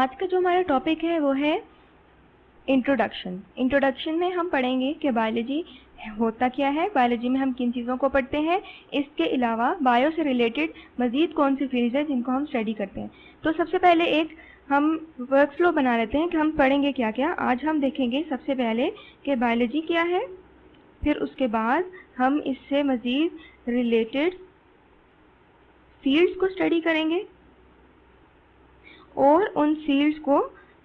आज का जो हमारा टॉपिक है वो है इंट्रोडक्शन। इंट्रोडक्शन में हम पढ़ेंगे कि बायोलॉजी होता क्या है, बायोलॉजी में हम किन चीज़ों को पढ़ते हैं, इसके अलावा बायो से रिलेटेड मज़ीद कौन सी फील्ड्स हैं जिनको हम स्टडी करते हैं। तो सबसे पहले एक हम वर्क फ्लो बना लेते हैं कि हम पढ़ेंगे क्या क्या। आज हम देखेंगे सबसे पहले कि बायोलॉजी क्या है, फिर उसके बाद हम इससे मज़ीद रिलेटेड फील्ड्स को स्टडी करेंगे और उन फील्ड्स को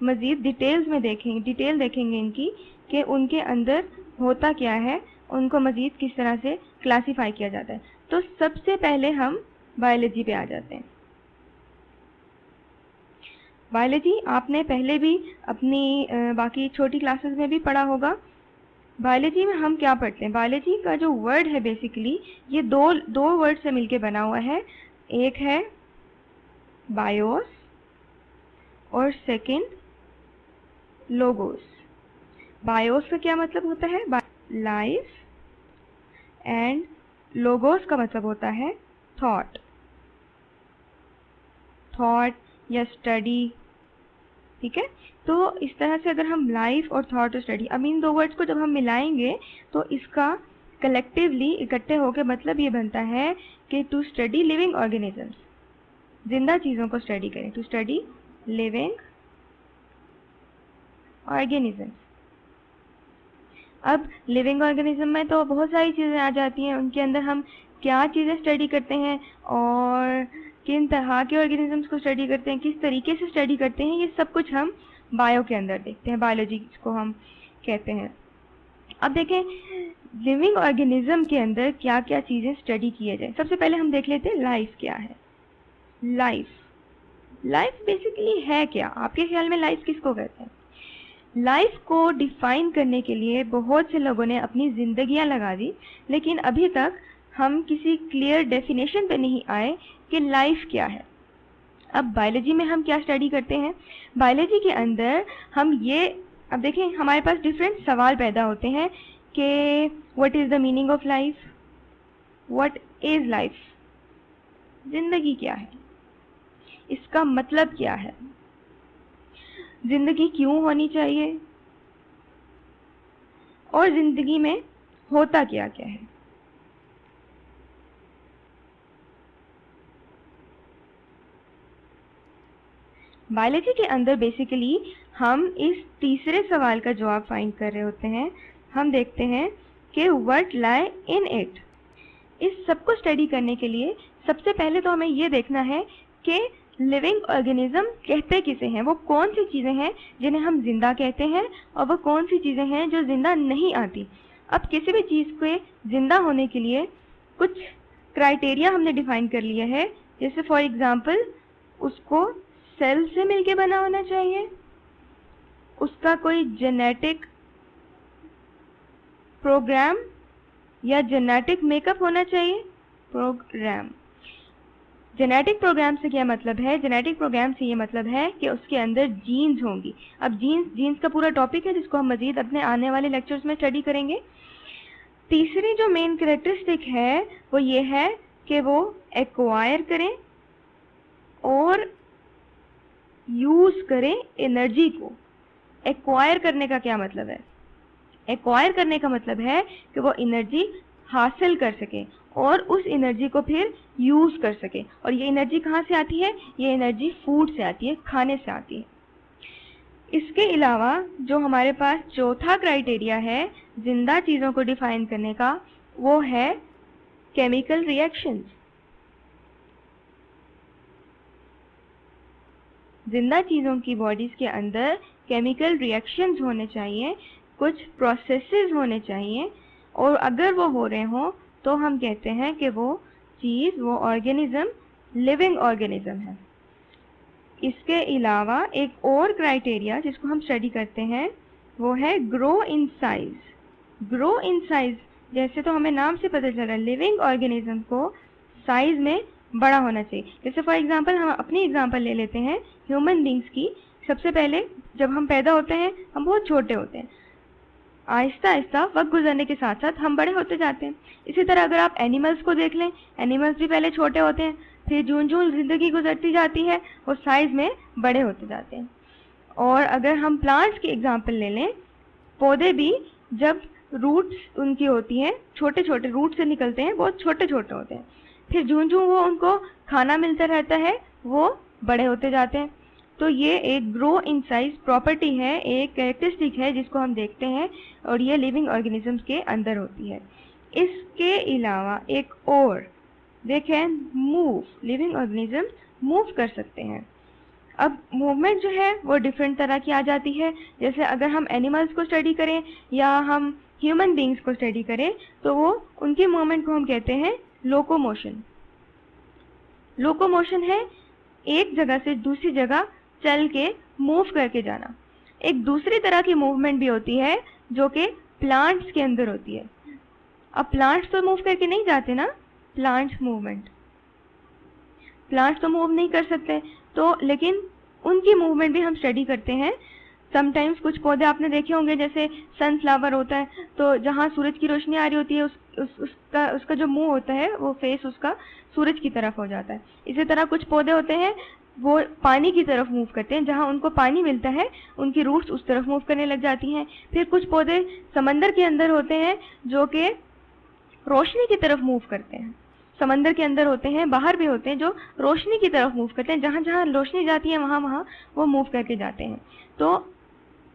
मज़ीद डिटेल देखेंगे इनकी कि उनके अंदर होता क्या है, उनको मज़ीद किस तरह से क्लासीफाई किया जाता है। तो सबसे पहले हम बायोलॉजी पे आ जाते हैं। बायोलॉजी आपने पहले भी अपनी बाकी छोटी क्लासेस में भी पढ़ा होगा। बायोलॉजी में हम क्या पढ़ते हैं, बायोलॉजी का जो वर्ड है बेसिकली ये दो वर्ड से मिलके बना हुआ है। एक है बायोस और सेकंड लोगोस। बायोस का क्या मतलब होता है, लाइफ, एंड लोगोस का मतलब होता है थॉट या स्टडी। ठीक है, तो इस तरह से अगर हम लाइफ और थॉट और स्टडी, अब इन दो वर्ड्स को जब हम मिलाएंगे तो इसका कलेक्टिवली इकट्ठे होकर मतलब ये बनता है कि टू स्टडी लिविंग ऑर्गेनिजम्स, जिंदा चीज़ों को स्टडी करें, टू स्टडी लिविंग ऑर्गेनिजम्स। अब लिविंग ऑर्गेनिज्म में तो बहुत सारी चीज़ें आ जाती हैं, उनके अंदर हम क्या चीज़ें स्टडी करते हैं और किन तरह के ऑर्गेनिजम्स को स्टडी करते हैं, किस तरीके से स्टडी करते हैं, ये सब कुछ हम बायो के अंदर देखते हैं, बायोलॉजी को हम कहते हैं। अब देखें लिविंग ऑर्गेनिज्म के अंदर क्या क्या चीज़ें स्टडी किए जाए। सबसे पहले हम देख लेते हैं लाइफ क्या है। लाइफ बेसिकली है क्या, आपके ख्याल में लाइफ किसको कहते हैं? लाइफ को डिफाइन करने के लिए बहुत से लोगों ने अपनी जिंदगियां लगा दी, लेकिन अभी तक हम किसी क्लियर डेफिनेशन पे नहीं आए कि लाइफ क्या है। अब बायोलॉजी में हम क्या स्टडी करते हैं, बायोलॉजी के अंदर हम ये, अब देखें हमारे पास डिफरेंट सवाल पैदा होते हैं कि what is the meaning of life, what is life, जिंदगी क्या है, इसका मतलब क्या है, जिंदगी क्यों होनी चाहिए और जिंदगी में होता क्या क्या है। बायोलॉजी के अंदर बेसिकली हम इस तीसरे सवाल का जवाब फाइंड कर रहे होते हैं। हम देखते हैं कि व्हाट लाई इन इट। इस सब को स्टडी करने के लिए सबसे पहले तो हमें ये देखना है कि लिविंग ऑर्गेनिज्म कहते किसे हैं, वो कौन सी चीज़ें हैं जिन्हें हम जिंदा कहते हैं और वो कौन सी चीज़ें हैं जो जिंदा नहीं आती। अब किसी भी चीज़ के जिंदा होने के लिए कुछ क्राइटेरिया हमने डिफाइन कर लिया है, जैसे फॉर एग्जांपल उसको सेल से मिलके बना होना चाहिए, उसका कोई जेनेटिक प्रोग्राम या जेनेटिक मेकअप होना चाहिए। प्रोग्राम, जेनेटिक प्रोग्राम से क्या मतलब है, जेनेटिक प्रोग्राम से ये मतलब है कि उसके अंदर जीन्स होंगी। अब जीन्स का पूरा टॉपिक है जिसको हम मजीद अपने आने वाले लेक्चर्स में स्टडी करेंगे। तीसरी जो मेन कैरेक्टरिस्टिक है वो ये है कि वो एक्वायर करें और यूज करें एनर्जी को। एक्वायर करने का क्या मतलब है, एक्वायर करने का मतलब है कि वो एनर्जी हासिल कर सके और उस एनर्जी को फिर यूज कर सके। और ये एनर्जी कहाँ से आती है, ये एनर्जी फूड से आती है, खाने से आती है। इसके अलावा जो हमारे पास चौथा क्राइटेरिया है जिंदा चीज़ों को डिफाइन करने का, वो है केमिकल रिएक्शंस। जिंदा चीज़ों की बॉडीज के अंदर केमिकल रिएक्शंस होने चाहिए, कुछ प्रोसेसेस होने चाहिए, और अगर वो हो रहे हों तो हम कहते हैं कि वो चीज़, वो ऑर्गेनिज्म लिविंग ऑर्गेनिज्म है। इसके अलावा एक और क्राइटेरिया जिसको हम स्टडी करते हैं वो है grow in size. Grow in size जैसे तो हमें नाम से पता चल रहा है, लिविंग ऑर्गेनिज्म को साइज में बड़ा होना चाहिए। जैसे फॉर एग्जांपल हम अपनी एग्जांपल ले लेते हैं ह्यूमन बींग्स की। सबसे पहले जब हम पैदा होते हैं हम बहुत छोटे होते हैं, आहिस्ता आहिस्ता वक्त गुजरने के साथ साथ हम बड़े होते जाते हैं। इसी तरह अगर आप एनिमल्स को देख लें, एनिमल्स भी पहले छोटे होते हैं, फिर जून जून जिंदगी गुजरती जाती है वो साइज में बड़े होते जाते हैं। और अगर हम प्लांट्स के एग्जांपल ले लें, पौधे भी जब रूट्स उनकी होती हैं, छोटे छोटे रूट से निकलते हैं, बहुत छोटे छोटे होते हैं, फिर जूं जूं वो उनको खाना मिलता रहता है वो बड़े होते जाते हैं। तो ये एक ग्रो इन साइज प्रॉपर्टी है, एक कैरेक्टरिस्टिक है जिसको हम देखते हैं और ये लिविंग ऑर्गेनिजम्स के अंदर होती है। इसके अलावा एक और देखें, मूव, लिविंग ऑर्गेनिज्म मूव कर सकते हैं। अब मूवमेंट जो है वो डिफरेंट तरह की आ जाती है। जैसे अगर हम एनिमल्स को स्टडी करें या हम ह्यूमन बींग्स को स्टडी करें तो वो उनकी मूवमेंट को हम कहते हैं लोकोमोशन। लोकोमोशन है एक जगह से दूसरी जगह चल के मूव करके जाना। एक दूसरी तरह की मूवमेंट भी होती है जो कि प्लांट्स के अंदर होती है। अब प्लांट्स तो मूव करके नहीं जाते ना, प्लांट्स तो मूव नहीं कर सकते, तो लेकिन उनकी मूवमेंट भी हम स्टडी करते हैं। समटाइम्स कुछ पौधे आपने देखे होंगे, जैसे सनफ्लावर होता है, तो जहाँ सूरज की रोशनी आ रही होती है उसका जो मुंह होता है वो फेस उसका सूरज की तरफ हो जाता है। इसी तरह कुछ पौधे होते हैं वो पानी की तरफ मूव करते हैं, जहाँ उनको पानी मिलता है उनकी रूट्स उस तरफ मूव करने लग जाती हैं। फिर कुछ पौधे समंदर के अंदर होते हैं जो कि रोशनी की तरफ मूव करते हैं। समंदर के अंदर होते हैं, बाहर भी होते हैं जो रोशनी की तरफ मूव करते हैं, जहाँ जहाँ रोशनी जाती है वहाँ वहाँ वो मूव करके जाते हैं। तो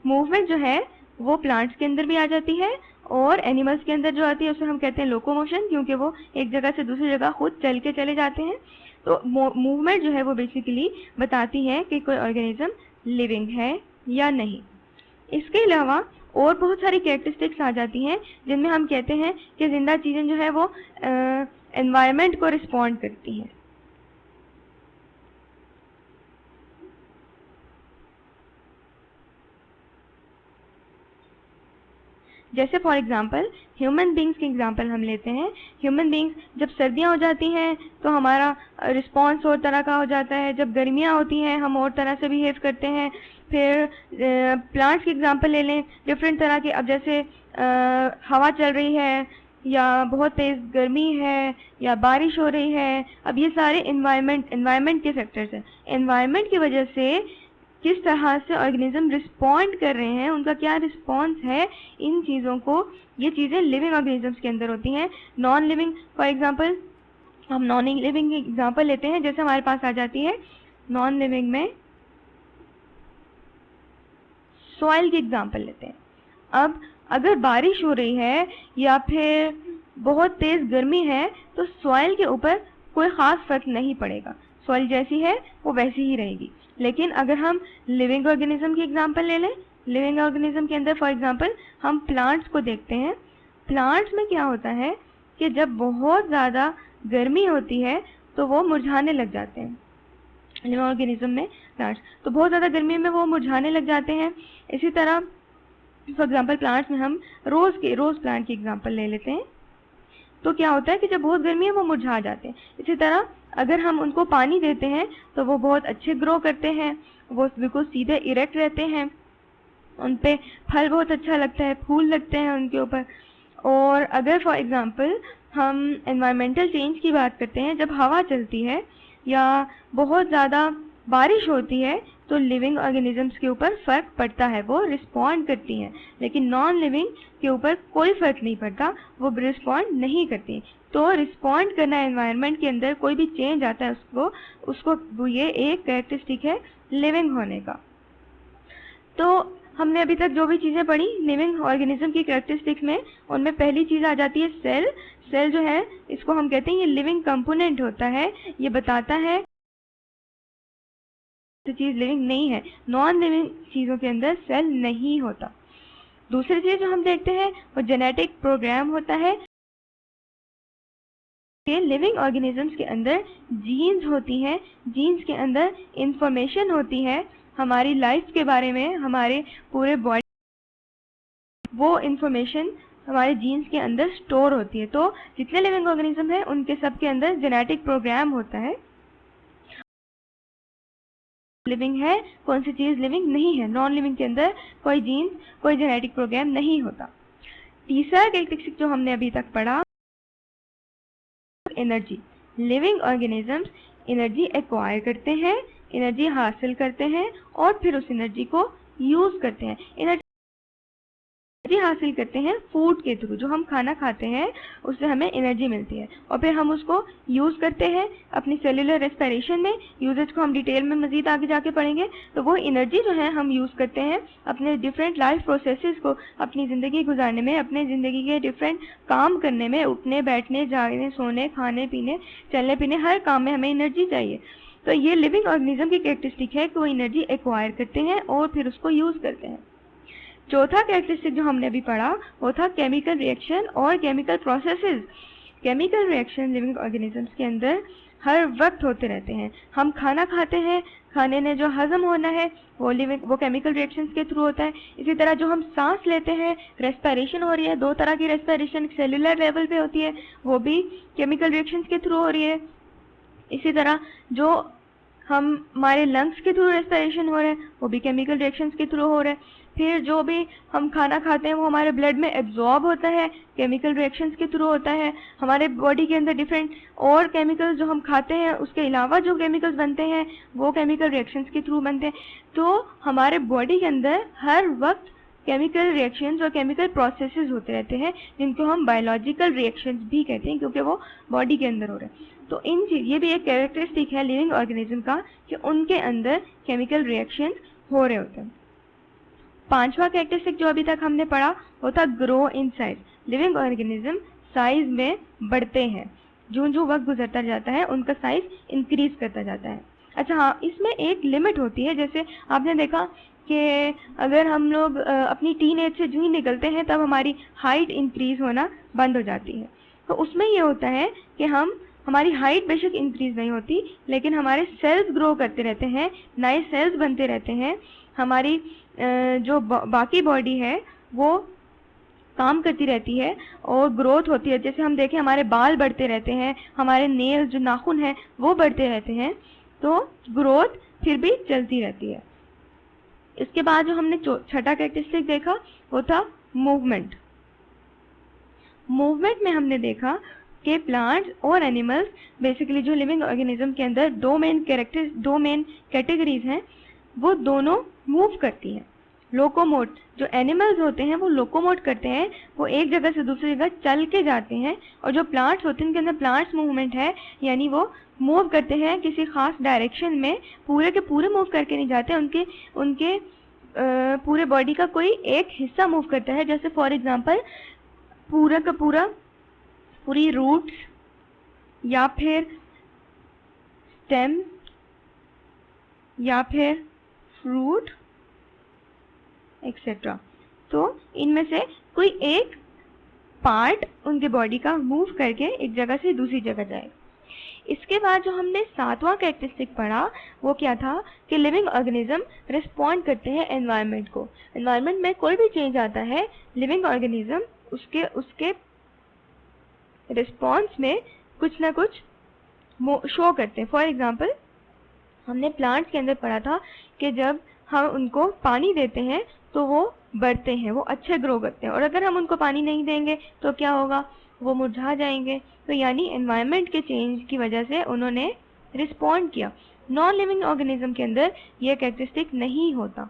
मूवमेंट जो है वो प्लांट्स के अंदर भी आ जाती है और एनिमल्स के अंदर जो आती है उसे हम कहते हैं लोकोमोशन, क्योंकि वो एक जगह से दूसरी जगह खुद चल के चले जाते हैं। तो मूवमेंट जो है वो बेसिकली बताती है कि कोई ऑर्गेनिज्म लिविंग है या नहीं। इसके अलावा और बहुत सारी कैरेक्टरिस्टिक्स आ जाती हैं जिनमें हम कहते हैं कि जिंदा चीजें जो है वो एनवायरनमेंट को रिस्पॉन्ड करती हैं। जैसे फॉर एग्जांपल ह्यूमन बींग्स के एग्जांपल हम लेते हैं। ह्यूमन बींग्स, जब सर्दियां हो जाती हैं तो हमारा रिस्पॉन्स और तरह का हो जाता है, जब गर्मियां होती हैं हम और तरह से बिहेव करते हैं। फिर प्लांट्स के एग्जांपल ले लें डिफरेंट तरह के। अब जैसे हवा चल रही है या बहुत तेज़ गर्मी है या बारिश हो रही है, अब ये सारे एनवायरनमेंट के फैक्टर्स हैं। एनवायरनमेंट की वजह से किस तरह से ऑर्गेनिज्म रिस्पॉन्ड कर रहे हैं, उनका क्या रिस्पॉन्स है, इन चीज़ों को, ये चीज़ें लिविंग ऑर्गेनिजम्स के अंदर होती हैं। नॉन लिविंग, फॉर एग्जांपल हम नॉन लिविंग की एग्जांपल लेते हैं। जैसे हमारे पास आ जाती है नॉन लिविंग में सॉइल की एग्जांपल लेते हैं। अब अगर बारिश हो रही है या फिर बहुत तेज़ गर्मी है तो सॉइल के ऊपर कोई ख़ास फर्क नहीं पड़ेगा, सॉइल जैसी है वो वैसी ही रहेगी। लेकिन अगर हम लिविंग ऑर्गेनिज्म की एग्जांपल ले लें, लिविंग ऑर्गेनिज्म के अंदर फॉर एग्जांपल हम प्लांट्स को देखते हैं। प्लांट्स में क्या होता है कि जब बहुत ज़्यादा गर्मी होती है तो वो मुरझाने लग जाते हैं। लिविंग ऑर्गेनिज्म में प्लांट्स तो बहुत ज़्यादा गर्मी में वो मुरझाने लग जाते हैं। इसी तरह फॉर एग्जांपल प्लांट्स में हम रोज़ प्लांट की एग्जांपल ले लेते हैं। तो क्या होता है कि जब बहुत गर्मी है वो मुरझा जाते हैं। इसी तरह अगर हम उनको पानी देते हैं तो वो बहुत अच्छे ग्रो करते हैं, वो बिल्कुल सीधे इरेक्ट रहते हैं, उन पे फल बहुत अच्छा लगता है, फूल लगते हैं उनके ऊपर। और अगर फॉर एग्जांपल हम एनवायरमेंटल चेंज की बात करते हैं, जब हवा चलती है या बहुत ज़्यादा बारिश होती है तो लिविंग ऑर्गेनिजम्स के ऊपर फ़र्क पड़ता है, वो रिस्पॉन्ड करती हैं। लेकिन नॉन लिविंग के ऊपर कोई फ़र्क नहीं पड़ता, वो रिस्पॉन्ड नहीं करती। तो रिस्पॉन्ड करना एनवायरनमेंट के अंदर कोई भी चेंज आता है उसको ये एक कैरेक्टरिस्टिक है लिविंग होने का। तो हमने अभी तक जो भी चीज़ें पढ़ी लिविंग ऑर्गेनिज्म की कैरेक्टरिस्टिक्स में, उनमें पहली चीज़ आ जाती है सेल। सेल जो है इसको हम कहते हैं ये लिविंग कंपोनेंट होता है, ये बताता है तो चीज़ लिविंग नहीं है। नॉन लिविंग चीज़ों के अंदर सेल नहीं होता। दूसरी चीज़ जो हम देखते हैं वो जेनेटिक प्रोग्राम होता है। लिविंग ऑर्गेनिजम्स के अंदर जीन्स होती हैं, जीन्स के अंदर इंफॉर्मेशन होती है हमारी लाइफ के बारे में, हमारे पूरे बॉडी, वो इंफॉर्मेशन हमारे जीन्स के अंदर स्टोर होती है। तो जितने लिविंग ऑर्गेनिज्म हैं उनके सब के अंदर जेनेटिक प्रोग्राम होता है। लिविंग है, कौन सी चीज़ लिविंग नहीं है। नॉन लिविंग के अंदर कोई जीन्स, कोई जेनेटिक प्रोग्राम नहीं होता। तीसरा कैरेक्टरिस्टिक जो हमने अभी तक पढ़ा, energy. Living organisms energy acquire करते हैं एनर्जी हासिल करते हैं और फिर उस एनर्जी को यूज करते हैं। एनर्जी हासिल करते हैं फूड के थ्रू, जो हम खाना खाते हैं उससे हमें एनर्जी मिलती है और फिर हम उसको यूज करते हैं अपनी सेल्यूलर रेस्पिरेशन में। यूजेज को हम डिटेल में मजीद आगे जाके पढ़ेंगे। तो वो एनर्जी जो है हम यूज करते हैं अपने डिफरेंट लाइफ प्रोसेसेस को अपनी ज़िंदगी गुजारने में, अपने ज़िंदगी के डिफरेंट काम करने में, उठने बैठने जागने सोने खाने पीने चलने पीने हर काम में हमें एनर्जी चाहिए। तो ये लिविंग ऑर्गेनिज्म की कैरेक्टरिस्टिक है कि वो एनर्जी एक्वायर करते हैं और फिर उसको यूज करते हैं। चौथा कैरेक्टरिस्टिक जो हमने अभी पढ़ा वो था केमिकल रिएक्शन और chemical processes. Chemical reaction living organisms के अंदर हर वक्त होते रहते हैं। हम खाना खाते हैं, खाने ने जो हजम होना है वो केमिकल रिएक्शंस के थ्रू होता है। इसी तरह जो हम सांस लेते हैं, रेस्पिरेशन हो रही है, दो तरह की रेस्पिरेशन सेल्यूलर लेवल पे होती है, वो भी केमिकल रिएक्शंस के थ्रू हो रही है। इसी तरह जो हमारे लंग्स के थ्रू रेस्पिरेशन हो रहा है वो भी केमिकल रिएक्शंस के थ्रू हो रहा है। फिर जो भी हम खाना खाते हैं वो हमारे ब्लड में एब्जॉर्ब होता है, केमिकल रिएक्शंस के थ्रू होता है। हमारे बॉडी के अंदर डिफरेंट और केमिकल्स जो हम खाते हैं उसके अलावा जो केमिकल्स बनते हैं वो केमिकल रिएक्शंस के थ्रू बनते हैं। तो हमारे बॉडी के अंदर हर वक्त केमिकल रिएक्शंस और केमिकल प्रोसेसेस होते रहते हैं जिनको हम बायोलॉजिकल रिएक्शंस भी कहते हैं क्योंकि वो बॉडी के अंदर हो रहे हैं। तो ये भी एक कैरेक्टरिस्टिक है लिविंग ऑर्गेनिज्म का कि उनके अंदर केमिकल रिएक्शंस हो रहे होते हैं। पांचवा कैरेक्टरिस्टिक जो अभी तक हमने पढ़ा वो था grow in size. Living organism size में बढ़ते हैं, जो जो वक्त गुजरता जाता है उनका साइज इंक्रीज करता जाता है। अच्छा हाँ, इसमें एक लिमिट होती है। जैसे आपने देखा कि अगर हम लोग अपनी टीन एज से जो ही निकलते हैं तब हमारी हाइट इंक्रीज होना बंद हो जाती है। तो उसमें ये होता है कि हमारी हाइट बेशक इंक्रीज नहीं होती लेकिन हमारे सेल्स ग्रो करते रहते हैं, नए सेल्स बनते रहते हैं। हमारी जो बाकी बॉडी है वो काम करती रहती है और ग्रोथ होती है। जैसे हम देखें हमारे बाल बढ़ते रहते हैं, हमारे नेल्स जो नाखून हैं वो बढ़ते रहते हैं, तो ग्रोथ फिर भी चलती रहती है। इसके बाद जो हमने छठा कैरेक्टरिस्टिक देखा वो था मूवमेंट। मूवमेंट में हमने देखा कि प्लांट्स और एनिमल्स बेसिकली जो लिविंग ऑर्गेनिज्म के अंदर दो मेन कैटेगरीज हैं वो दोनों मूव करती हैं। लोकोमोट, जो एनिमल्स होते हैं वो लोकोमोट करते हैं, वो एक जगह से दूसरी जगह चल के जाते हैं। और जो प्लांट्स होते हैं उनके अंदर प्लांट्स मूवमेंट है, यानी वो मूव करते हैं किसी खास डायरेक्शन में, पूरे के पूरे मूव करके नहीं जाते, उनके पूरे बॉडी का कोई एक हिस्सा मूव करता है। जैसे फॉर एग्जांपल पूरा का पूरी रूट्स या फिर स्टेम या फिर फ्रूट एक्सेट्रा। तो इनमें से कोई एक पार्ट उनके बॉडी का मूव करके एक जगह से दूसरी जगह जाएगा। इसके बाद जो हमने सातवां कैरेक्टरिस्टिक पढ़ा वो क्या था कि लिविंग ऑर्गेनिज्म रिस्पॉन्ड करते हैं एनवायरनमेंट को। एनवायरनमेंट में कोई भी चेंज आता है, लिविंग ऑर्गेनिज्म उसके रिस्पॉन्स में कुछ ना कुछ शो करते हैं। फॉर एग्जांपल हमने प्लांट्स के अंदर पढ़ा था कि जब हम उनको पानी देते हैं तो वो बढ़ते हैं, वो अच्छे ग्रो करते हैं, और अगर हम उनको पानी नहीं देंगे तो क्या होगा, वो मुरझा जाएंगे। तो यानी एनवायरनमेंट के चेंज की वजह से उन्होंने रिस्पॉन्ड किया। नॉन लिविंग ऑर्गेनिज्म के अंदर ये कैरेक्टरिस्टिक नहीं होता।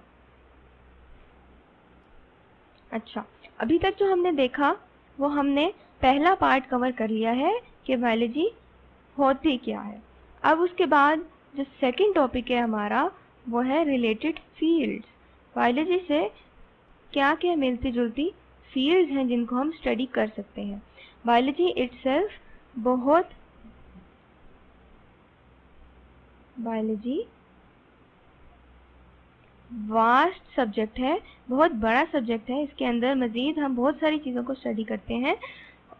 अच्छा, अभी तक जो हमने देखा वो हमने पहला पार्ट कवर कर लिया है कि बायोलॉजी होती क्या है। अब उसके बाद जो सेकंड टॉपिक है हमारा वो है रिलेटेड फील्ड्स। बायोलॉजी से क्या क्या मिलती जुलती फील्ड्स हैं जिनको हम स्टडी कर सकते हैं। Biology itself biology vast subject है, बहुत बड़ा सब्जेक्ट है। इसके अंदर मज़ीद हम बहुत सारी चीज़ों को स्टडी करते हैं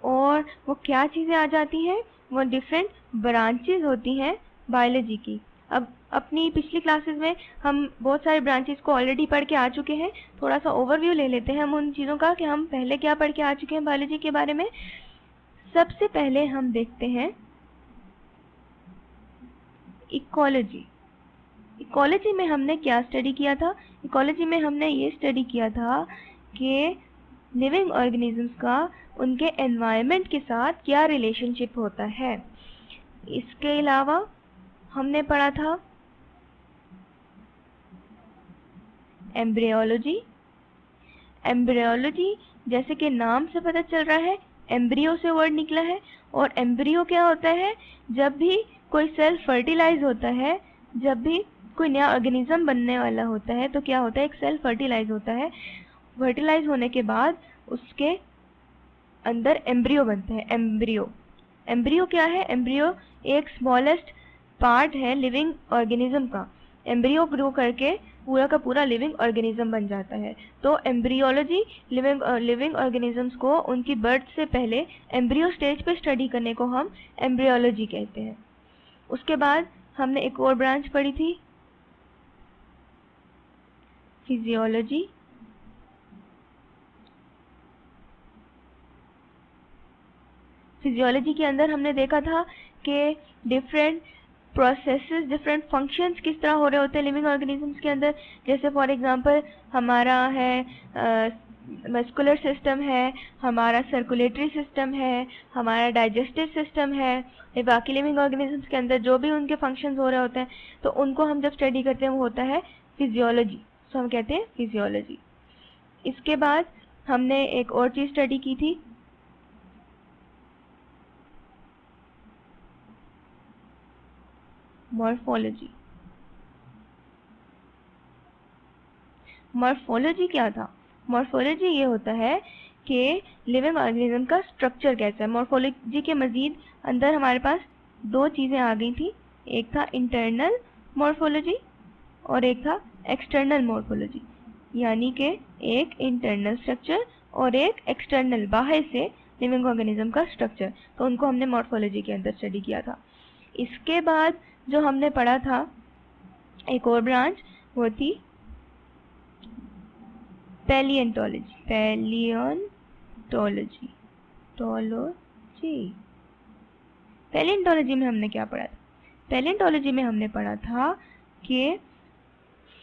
और वो क्या चीज़ें आ जाती हैं, वो डिफरेंट ब्रांचेस होती हैं बायोलॉजी की। अब अपनी पिछली क्लासेस में हम बहुत सारे ब्रांचेस को ऑलरेडी पढ़ के आ चुके हैं। थोड़ा सा ओवरव्यू ले लेते हैं हम उन चीज़ों का कि हम पहले क्या पढ़ के आ चुके हैं बायोलॉजी के बारे में। सबसे पहले हम देखते हैं इकोलॉजी। इकोलॉजी में हमने क्या स्टडी किया था? इकोलॉजी में हमने ये स्टडी किया था कि लिविंग ऑर्गेनिजम्स का उनके एनवायरनमेंट के साथ क्या रिलेशनशिप होता है। इसके अलावा हमने पढ़ा था एम्ब्रियोलॉजी। एम्ब्रियोलॉजी जैसे कि नाम से पता चल रहा है, एम्ब्रियो से वर्ड निकला है, और एम्ब्रियो क्या होता है, जब भी कोई सेल फर्टिलाइज होता है, जब भी कोई नया ऑर्गेनिज्म बनने वाला होता है तो क्या होता है, एक सेल फर्टिलाइज होता है, फर्टिलाइज होने के बाद उसके अंदर एम्ब्रियो बनता है। एम्ब्रियो, एम्ब्रियो क्या है, एम्ब्रियो एक स्मॉलेस्ट पार्ट है लिविंग ऑर्गेनिज्म का। एम्ब्रियो ग्रो करके पूरा का पूरा लिविंग ऑर्गेनिज्म बन जाता है। तो एम्ब्रियोलॉजी लिविंग ऑर्गेनिजम्स को उनकी बर्थ से पहले एम्ब्रियो स्टेज पे स्टडी करने को हम एम्ब्रियोलॉजी कहते हैं। उसके बाद हमने एक और ब्रांच पढ़ी थी, फिजियोलॉजी। फिजियोलॉजी के अंदर हमने देखा था कि डिफरेंट प्रोसेसेस, डिफरेंट फंक्शंस किस तरह हो रहे होते हैं लिविंग ऑर्गेनिजम्स के अंदर। जैसे फॉर एग्जांपल हमारा है मस्कुलर सिस्टम है, हमारा सर्कुलेटरी सिस्टम है, हमारा डाइजेस्टिव सिस्टम है। ये बाकी लिविंग ऑर्गेनिजम्स के अंदर जो भी उनके फंक्शंस हो रहे होते हैं तो उनको हम जब स्टडी करते हैं वो होता है फिजियोलॉजी, तो हम कहते हैं फिजियोलॉजी। इसके बाद हमने एक और चीज स्टडी की थी, मॉर्फोलॉजी। मॉर्फोलॉजी क्या था, मॉर्फोलॉजी ये होता है कि लिविंग ऑर्गेनिज्म का स्ट्रक्चर कैसा है। मॉर्फोलॉजी के मजीद अंदर हमारे पास दो चीजें आ गई थी, एक था इंटरनल मॉर्फोलॉजी और एक था एक्सटर्नल मॉर्फोलॉजी, यानी कि एक इंटरनल स्ट्रक्चर और एक एक्सटर्नल बाहर से लिविंग ऑर्गेनिज्म का स्ट्रक्चर। तो उनको हमने मॉर्फोलॉजी के अंदर स्टडी किया था। इसके बाद जो हमने पढ़ा था एक और ब्रांच, वो थी पैलिएंटोलॉजी। पैलिएंटोलॉजी में हमने क्या पढ़ा था, पैलिएंटोलॉजी में हमने पढ़ा था कि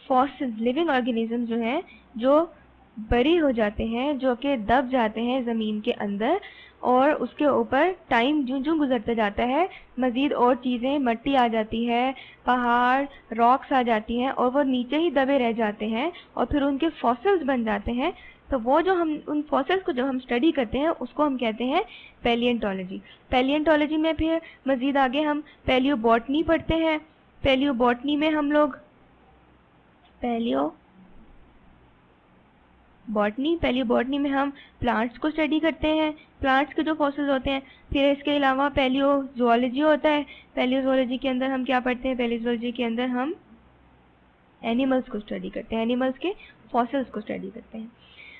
फॉसिल्स, लिविंग ऑर्गेनिज्म जो हैं, जो बरी हो जाते हैं, जो कि दब जाते हैं ज़मीन के अंदर, और उसके ऊपर टाइम जो जो गुजरता जाता है मज़ीद और चीज़ें, मट्टी आ जाती है, पहाड़, रॉक्स आ जाती हैं और वो नीचे ही दबे रह जाते हैं और फिर उनके फॉसिल्स बन जाते हैं। तो वो जो हम उन फॉसिल्स को जब हम स्टडी करते हैं उसको हम कहते हैं पैलिएंटोलॉजी। पैलिएंटोलॉजी में फिर मज़ीद आगे हम पैलियोबॉटनी पढ़ते हैं। पैलियोबॉटनी में हम लोग पैलियोबॉटनी में हम प्लांट्स को स्टडी करते हैं, प्लांट्स के जो फॉसिल्स होते हैं। फिर इसके अलावा पैलियोजोलॉजी होता है। पैलियोजोलॉजी के अंदर हम क्या पढ़ते हैं, पैलियोजोलॉजी के अंदर हम एनिमल्स को स्टडी करते हैं, एनिमल्स के फॉसिल्स को स्टडी करते हैं।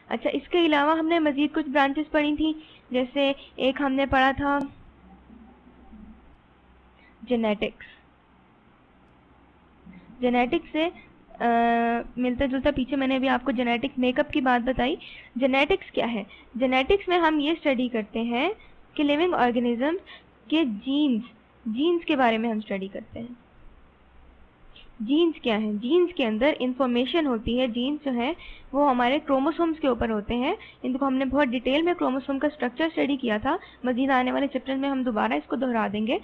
अच्छा, इसके अलावा हमने मजीद कुछ ब्रांचेस पढ़ी थी, जैसे एक हमने पढ़ा था जेनेटिक्स। जेनेटिक्स से मिलता जुलता पीछे मैंने अभी आपको जेनेटिक मेकअप की बात बताई। जेनेटिक्स क्या है, जेनेटिक्स में हम ये स्टडी करते हैं कि लिविंग ऑर्गेनिज्म के जीन्स के बारे में हम स्टडी करते हैं। जीन्स क्या है, जीन्स के अंदर इंफॉर्मेशन होती है। जीन्स जो है वो हमारे क्रोमोसोम्स के ऊपर होते हैं। इनको हमने बहुत डिटेल में क्रोमोसोम का स्ट्रक्चर स्टडी किया था। मजीद आने वाले चैप्टर में हम दोबारा इसको दोहरा देंगे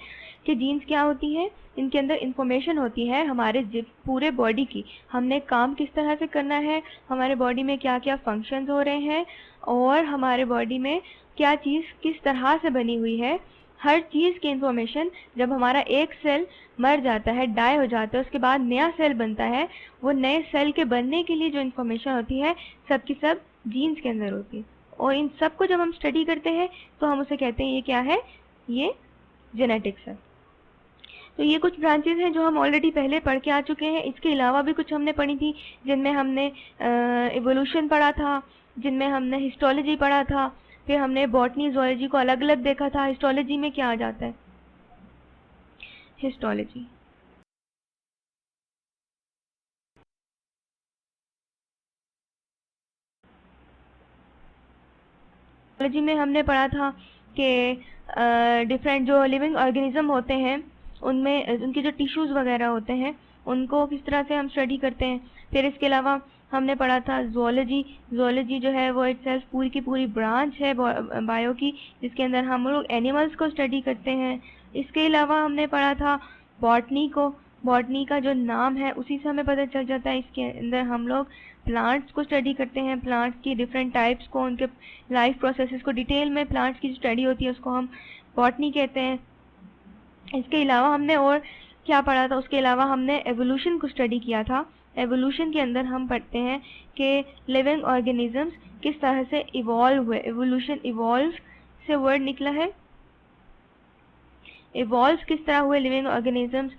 कि जीन्स क्या होती है। इनके अंदर इंफॉर्मेशन होती है हमारे पूरे बॉडी की, हमने काम किस तरह से करना है, हमारे बॉडी में क्या क्या फंक्शंस हो रहे हैं और हमारे बॉडी में क्या चीज़ किस तरह से बनी हुई है। हर चीज़ की इंफॉर्मेशन, जब हमारा एक सेल मर जाता है, डाई हो जाता है, उसके बाद नया सेल बनता है, वो नए सेल के बनने के लिए जो इंफॉर्मेशन होती है सब की सब जीन्स के अंदर होती है। और इन सब को जब हम स्टडी करते हैं तो हम उसे कहते हैं ये क्या है, ये जेनेटिक्स है। तो ये कुछ ब्रांचेस हैं जो हम ऑलरेडी पहले पढ़ के आ चुके हैं। इसके अलावा भी कुछ हमने पढ़ी थी, जिनमें हमने इवोल्यूशन पढ़ा था, जिनमें हमने हिस्टोलॉजी पढ़ा था, फिर हमने बॉटनी ज़ूलॉजी को अलग अलग देखा था। हिस्टोलॉजी में क्या आ जाता है, हिस्टोलॉजी में हमने पढ़ा था कि डिफरेंट जो लिविंग ऑर्गेनिज्म होते हैं उनमें उनके जो टिश्यूज़ वगैरह होते हैं उनको किस तरह से हम स्टडी करते हैं। फिर इसके अलावा हमने पढ़ा था ज़ूलॉजी। ज़ूलॉजी जो है वो इटसेल्फ पूरी की पूरी ब्रांच है बायो की, जिसके अंदर हम लोग एनिमल्स को स्टडी करते हैं। इसके अलावा हमने पढ़ा था बॉटनी को। बॉटनी का जो नाम है उसी से हमें पता चल जाता है, इसके अंदर हम लोग प्लांट्स को स्टडी करते हैं, प्लांट्स की डिफरेंट टाइप्स को, उनके लाइफ प्रोसेसेस को डिटेल में प्लांट्स की जो स्टडी होती है उसको हम बॉटनी कहते हैं। इसके अलावा हमने और क्या पढ़ा था, उसके अलावा हमने एवोल्यूशन को स्टडी किया था। एवोल्यूशन के अंदर हम पढ़ते हैं कि लिविंग ऑर्गेनिजम्स किस तरह से इवॉल्व हुए। एवोल्यूशन, इवॉल्व से वर्ड निकला है, इवॉल्व किस तरह हुए लिविंग ऑर्गेनिजम्स।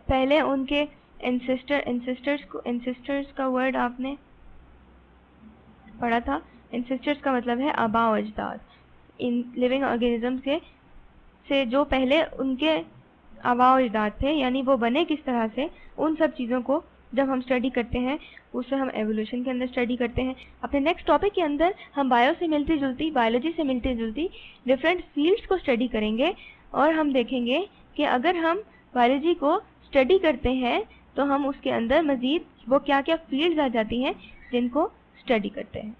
पहले उनके एंसेस्टर्स का वर्ड आपने पढ़ा था। एंसेस्टर्स का मतलब है आबा अजदाद। इन लिविंग ऑर्गेनिज्म से जो पहले उनके आबा अजदाद थे, यानी वो बने किस तरह से, उन सब चीज़ों को जब हम स्टडी करते हैं उसे हम एवोल्यूशन के अंदर स्टडी करते हैं। अपने नेक्स्ट टॉपिक के अंदर हम बायोलॉजी से मिलती जुलती डिफरेंट फील्ड्स को स्टडी करेंगे और हम देखेंगे कि अगर हम बायोलॉजी को स्टडी करते हैं तो हम उसके अंदर मज़ीद वो क्या क्या फील्ड्स आ जाती हैं जिनको स्टडी करते हैं।